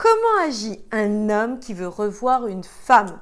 Comment agit un homme qui veut revoir une femme?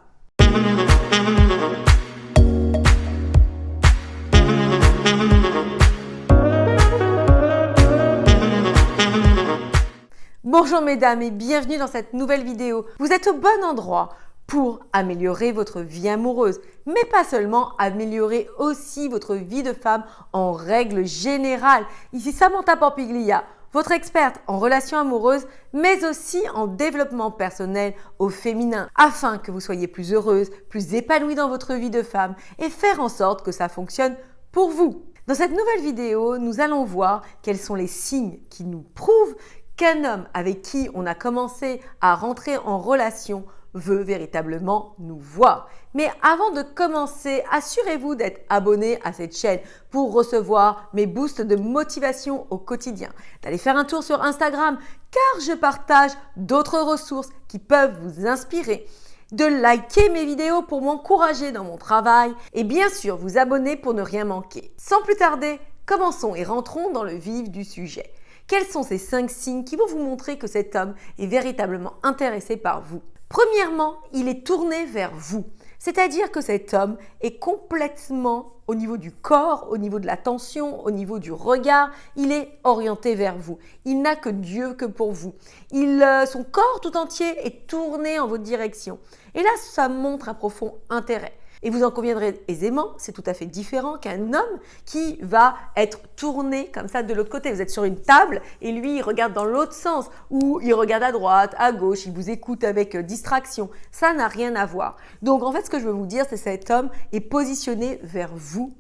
Bonjour mesdames et bienvenue dans cette nouvelle vidéo. Vous êtes au bon endroit pour améliorer votre vie amoureuse, mais pas seulement, améliorer aussi votre vie de femme en règle générale. Ici Samantha Pampiglia, votre experte en relations amoureuses, mais aussi en développement personnel au féminin, afin que vous soyez plus heureuse, plus épanouie dans votre vie de femme et faire en sorte que ça fonctionne pour vous. Dans cette nouvelle vidéo, nous allons voir quels sont les signes qui nous prouvent qu'un homme avec qui on a commencé à rentrer en relation veut véritablement nous voir. Mais avant de commencer, assurez-vous d'être abonné à cette chaîne pour recevoir mes boosts de motivation au quotidien. D'aller faire un tour sur Instagram car je partage d'autres ressources qui peuvent vous inspirer. De liker mes vidéos pour m'encourager dans mon travail et bien sûr vous abonner pour ne rien manquer. Sans plus tarder, commençons et rentrons dans le vif du sujet. Quels sont ces 5 signes qui vont vous montrer que cet homme est véritablement intéressé par vous? Premièrement, il est tourné vers vous. C'est-à-dire que cet homme est complètement au niveau du corps, au niveau de l'attention, au niveau du regard, il est orienté vers vous. Il n'a que Dieu que pour vous. Son corps tout entier est tourné en votre direction. Et là, ça montre un profond intérêt. Et vous en conviendrez aisément, c'est tout à fait différent qu'un homme qui va être tourné comme ça de l'autre côté. Vous êtes sur une table et lui, il regarde dans l'autre sens ou il regarde à droite, à gauche, il vous écoute avec distraction. Ça n'a rien à voir. Donc en fait, ce que je veux vous dire, c'est que cet homme est positionné vers vous.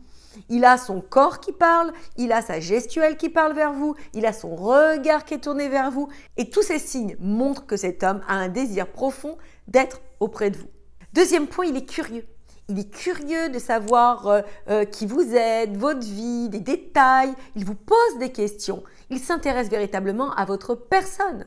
Il a son corps qui parle, il a sa gestuelle qui parle vers vous, il a son regard qui est tourné vers vous. Et tous ces signes montrent que cet homme a un désir profond d'être auprès de vous. Deuxième point, il est curieux. Il est curieux de savoir qui vous êtes, votre vie, des détails. Il vous pose des questions. Il s'intéresse véritablement à votre personne.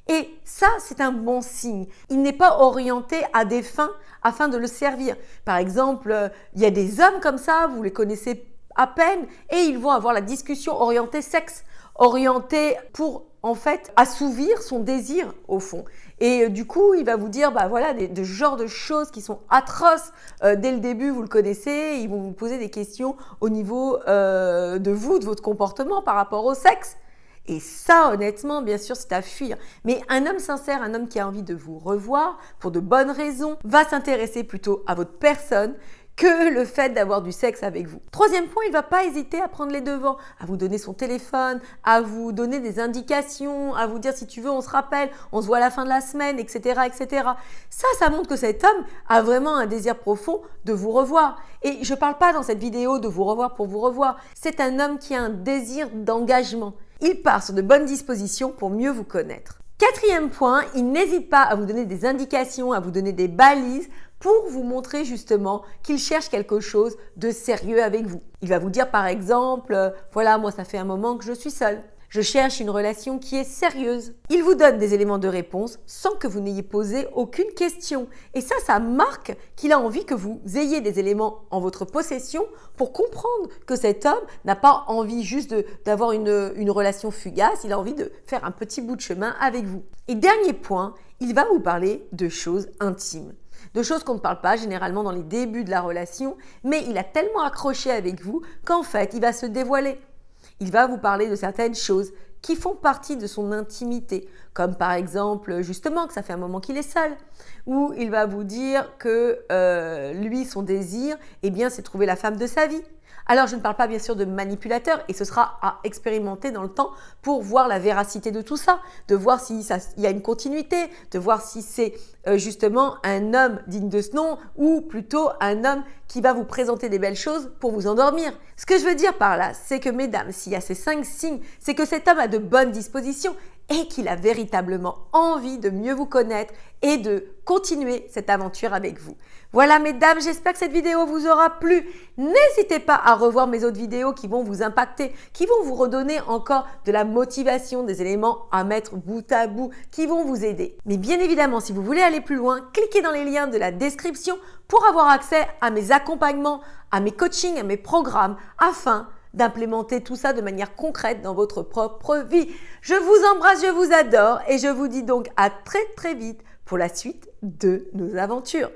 Et ça, c'est un bon signe. Il n'est pas orienté à des fins afin de le servir. Par exemple, il y a des hommes comme ça, vous les connaissez à peine, et ils vont avoir la discussion orientée sexe, orientée pour en fait assouvir son désir au fond. Et du coup, il va vous dire voilà de genre de choses qui sont atroces. Dès le début, vous le connaissez, ils vont vous poser des questions au niveau de vous, de votre comportement par rapport au sexe. Et ça, honnêtement, bien sûr, c'est à fuir. Mais un homme sincère, un homme qui a envie de vous revoir pour de bonnes raisons, va s'intéresser plutôt à votre personne que le fait d'avoir du sexe avec vous. Troisième point, il ne va pas hésiter à prendre les devants, à vous donner son téléphone, à vous donner des indications, à vous dire si tu veux, on se rappelle, on se voit à la fin de la semaine, etc. etc. Ça montre que cet homme a vraiment un désir profond de vous revoir. Et je ne parle pas dans cette vidéo de vous revoir pour vous revoir. C'est un homme qui a un désir d'engagement. Il part sur de bonnes dispositions pour mieux vous connaître. Quatrième point, il n'hésite pas à vous donner des indications, à vous donner des balises pour vous montrer justement qu'il cherche quelque chose de sérieux avec vous. Il va vous dire par exemple, voilà, moi ça fait un moment que je suis seule. Je cherche une relation qui est sérieuse. Il vous donne des éléments de réponse sans que vous n'ayez posé aucune question. Et ça marque qu'il a envie que vous ayez des éléments en votre possession pour comprendre que cet homme n'a pas envie juste d'avoir une relation fugace. Il a envie de faire un petit bout de chemin avec vous. Et dernier point, il va vous parler de choses intimes. De choses qu'on ne parle pas généralement dans les débuts de la relation, mais il a tellement accroché avec vous qu'en fait, il va se dévoiler. Il va vous parler de certaines choses qui font partie de son intimité, comme par exemple justement que ça fait un moment qu'il est seul, ou il va vous dire que lui, son désir, c'est trouver la femme de sa vie. Alors, je ne parle pas bien sûr de manipulateur et ce sera à expérimenter dans le temps pour voir la véracité de tout ça, de voir s'il y a une continuité, de voir si c'est justement un homme digne de ce nom ou plutôt un homme qui va vous présenter des belles choses pour vous endormir. Ce que je veux dire par là, c'est que mesdames, s'il y a ces 5 signes, c'est que cet homme a de bonnes dispositions et qu'il a véritablement envie de mieux vous connaître et de continuer cette aventure avec vous. Voilà mesdames, j'espère que cette vidéo vous aura plu. N'hésitez pas à revoir mes autres vidéos qui vont vous impacter, qui vont vous redonner encore de la motivation, des éléments à mettre bout à bout, qui vont vous aider. Mais bien évidemment, si vous voulez aller plus loin, cliquez dans les liens de la description pour avoir accès à mes accompagnements, à mes coachings, à mes programmes, afin d'implémenter tout ça de manière concrète dans votre propre vie. Je vous embrasse, je vous adore et je vous dis donc à très très vite pour la suite de nos aventures.